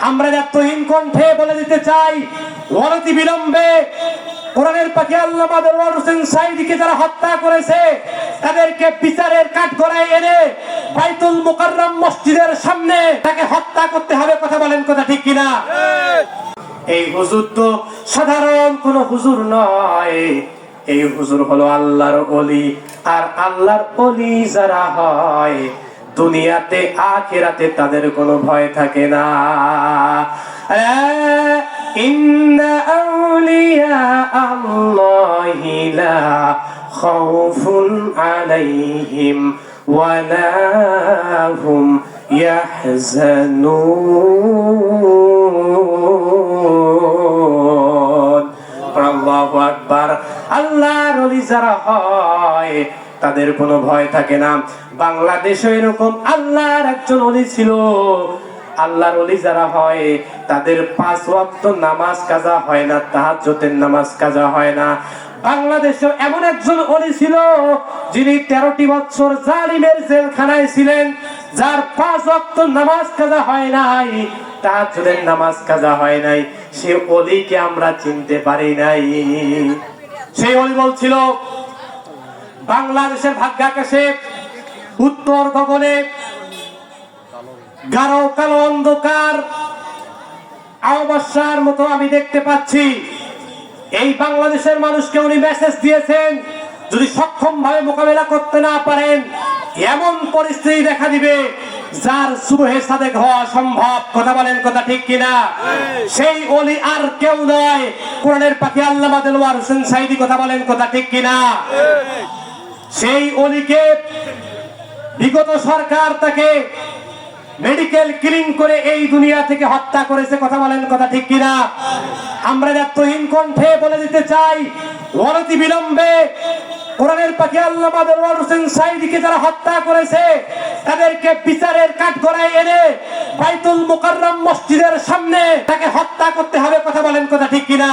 আমরা দায়িত্বহীন কণ্ঠে বলে দিতে চাই, অনতি বিলম্বে কোরআনের পাখি আল্লামা দেলোয়ার হোসেন সাঈদীকে যারা হত্যা করেছে তাদেরকে বিচারের কাঠগড়ায় এনে বাইতুল মুকাররম মসজিদের সামনে তাকে হত্যা করতে হবে। কথা বলেন, কথা ঠিক কিনা? এই হুজুর তো সাধারণ কোন হুজুর নয়, এই হুজুর হলো আল্লাহর ওলি। আর আল্লাহর ওলি যারা হয় দুনিয়াতে আখিরাতে তাদের কোনো ভয় থাকে না। ইন্না আউলিয়া আল্লাহি লা খাউফুন আলাইহিম ওয়া লা হুম ইয়াহজানুন। আল্লাহু আকবার। আল্লাহর ওলি যারা হয় তাদের কোনো ভয় থাকে না। বাংলাদেশে এরকম আল্লাহর একজন ওলি ছিল। আল্লাহর ওলি যারা হয় তাদের 5 ওয়াক্ত নামাজ কাজা হয় না, তাহাজ্জুদের নামাজ কাজা হয় না। বাংলাদেশে এমন একজন ওলি ছিল যিনি 13টি বছর জালিমের জেলখানায় ছিলেন, যার 5 ওয়াক্ত নামাজ কাজা হয় নাই, তাহাজ্জুদের নামাজ কাজা হয় নাই। সে ওলিকে আমরা চিনতে পারি নাই। সেই ওলি বলছিল, বাংলাদেশের ভাগ্যাকাশে উত্তর গগনে গাঢ় কালো অন্ধকার অমাবস্যার মতো আমি দেখতে পাচ্ছি। এই বাংলাদেশের মানুষকে উনি মেসেজ দিয়েছেন, যদি সক্ষম ভাবে মোকাবেলা করতে না পারেন এমন পরিস্থিতি দেখা দিবে যার সুবহে সাদেক হওয়া সম্ভব। কথা বলেন, কথা ঠিক কিনা? সেই ওলি আর কেউ নয়, কোরআনের পাখি আল্লামা দেলোয়ার হোসেন সাঈদী। কথা বলেন, কথা ঠিক কিনা? সেই ওলিকে বিগত সরকার তাকে মেডিকেল কিলিং করে এই দুনিয়া থেকে হত্যা করেছে। কথা বলেন, কথা ঠিক কিনা? আমরা দায়িত্বহীন কণ্ঠে বলে দিতে চাই, অনতি বিলম্বে কোরআনের পাখি আল্লামা দেলোয়ার হোসেন সাঈদীকে যারা হত্যা করেছে তাদেরকে বিচারের কাঠগড়ায় এনে বাইতুল মুকাররম মসজিদের সামনে তাকে হত্যা করতে হবে। কথা বলেন, কথা ঠিক কিনা?